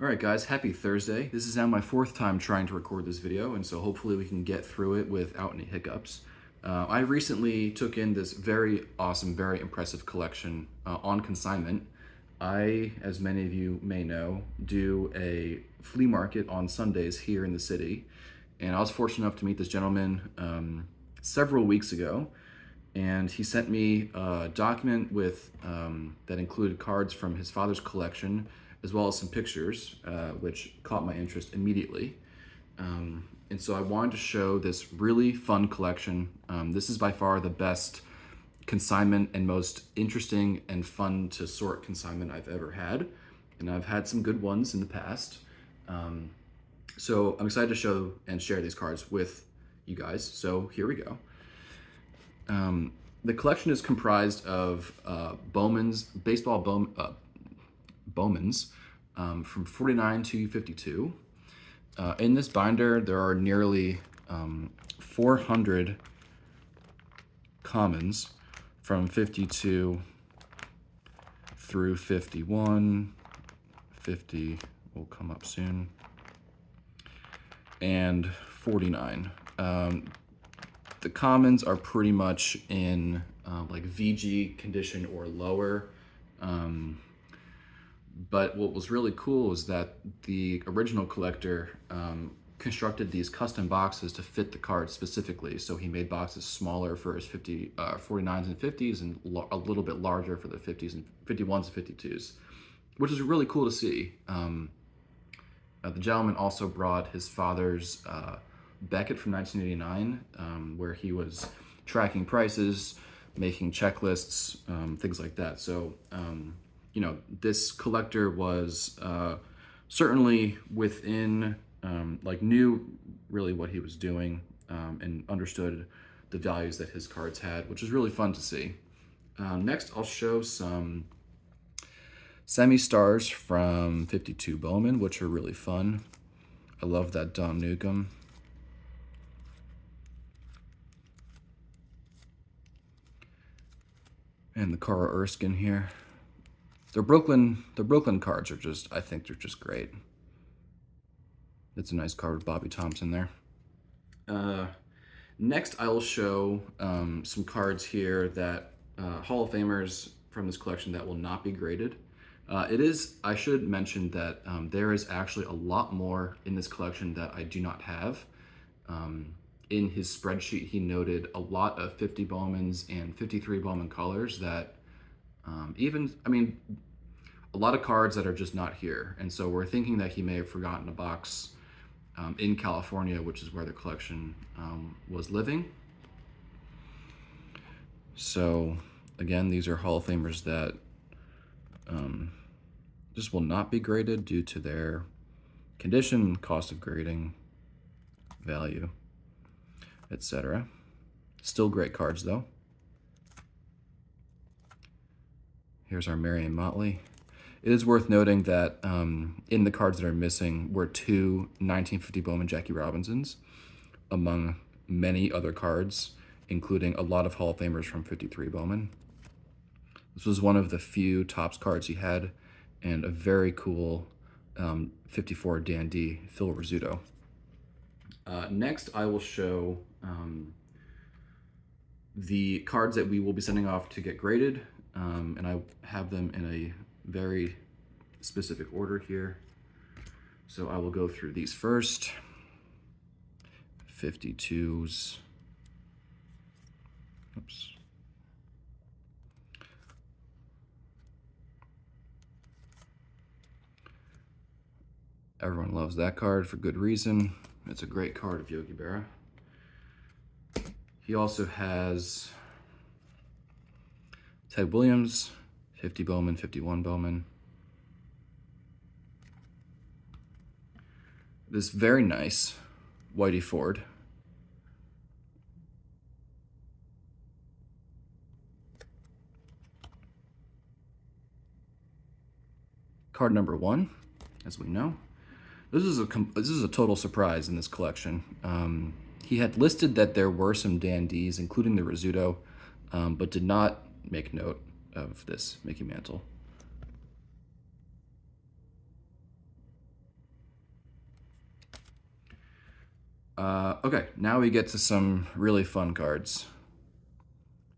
All right, guys, happy Thursday. This is now my fourth time trying to record this video, and so hopefully we can get through it without any hiccups. I recently took in this very awesome, very impressive collection on consignment. I, as many of you may know, do a flea market on Sundays here in the city, and I was fortunate enough to meet this gentleman several weeks ago, and he sent me a document with that included cards from his father's collection, as well as some pictures, which caught my interest immediately. And so I wanted to show this really fun collection. This is by far the best consignment and most interesting and fun to sort consignment I've ever had. And I've had some good ones in the past. So I'm excited to show and share these cards with you guys. So here we go. The collection is comprised of Bowman's, Bowman's from 49 to 52. In this binder, there are nearly 400 commons from 52 through 51. 50 will come up soon. And 49. The commons are pretty much in like VG condition or lower. But what was really cool is that the original collector constructed these custom boxes to fit the cards specifically. So he made boxes smaller for his 49s and 50s and a little bit larger for the 50s and 51s and 52s, which is really cool to see. The gentleman also brought his father's Beckett from 1989, where he was tracking prices, making checklists, things like that. So, you know, this collector was certainly within, like knew really what he was doing and understood the values that his cards had, which is really fun to see. Next, I'll show some semi-stars from 52 Bowman, which are really fun. I love that Don Newcomb. And the Carl Erskine here. The Brooklyn cards are just, I think they're just great. It's a nice card with Bobby Thompson there. Next, I will show some cards here that Hall of Famers from this collection that will not be graded. I should mention that there is actually a lot more in this collection that I do not have. In his spreadsheet, he noted a lot of 50 Bowmans and 53 Bowman colors that a lot of cards that are just not here. And so we're thinking that he may have forgotten a box in California, which is where the collection was living. So again, these are Hall of Famers that just will not be graded due to their condition, cost of grading, value, etc. Still great cards though. Here's our Marion Motley. It is worth noting that in the cards that are missing were two 1950 Bowman Jackie Robinsons, among many other cards, including a lot of Hall of Famers from 53 Bowman. This was one of the few Topps cards he had, and a very cool 54 Dandy Phil Rizzuto. Next, I will show the cards that we will be sending off to get graded, and I have them in a very specific order here. So I will go through these first. 52s. Oops. Everyone loves that card for good reason. It's a great card of Yogi Berra. He also has Ted Williams, 50 Bowman, 51 Bowman. This very nice Whitey Ford. Card number 1, as we know. This is a total surprise in this collection. He had listed that there were some dandies, including the Rizzuto, but did not make note of this Mickey Mantle. Okay, now we get to some really fun cards.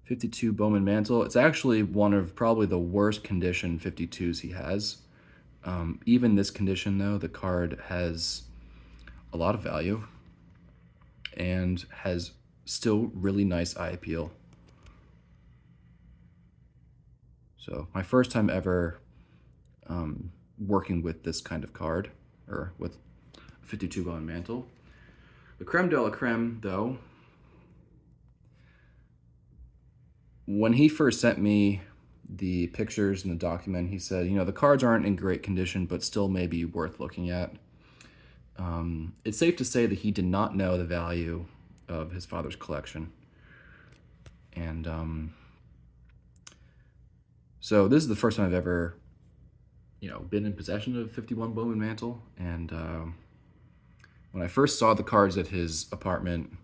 52 Bowman Mantle. It's actually one of probably the worst condition 52s he has. Even this condition, though, the card has a lot of value and has still really nice eye appeal. So my first time ever working with this kind of card, or with 52 Bowman Mantle. The creme de la creme, though, when he first sent me the pictures and the document, he said, you know, the cards aren't in great condition, but still may be worth looking at. It's safe to say that he did not know the value of his father's collection. And so this is the first time I've ever, you know, been in possession of 51 Bowman Mantle. And when I first saw the cards at his apartment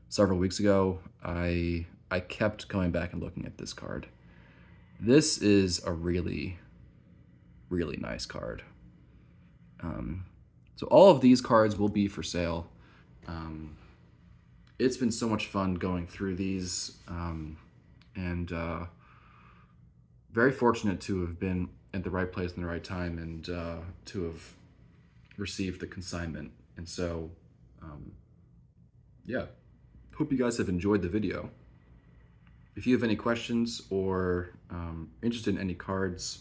several weeks ago, I kept going back and looking at this card. This is a really, really nice card. So all of these cards will be for sale. It's been so much fun going through these, and very fortunate to have been at the right place in the right time, and to have received the consignment. And so, yeah, hope you guys have enjoyed the video. If you have any questions or interested in any cards,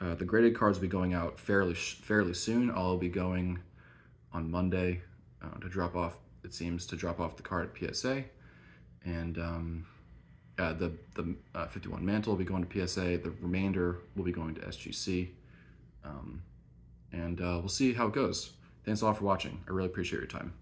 the graded cards will be going out fairly soon. I'll be going on Monday to drop off, it seems, to drop off the card at PSA. And the 51 Mantle will be going to PSA. The remainder will be going to SGC. And we'll see how it goes. Thanks a lot for watching. I really appreciate your time.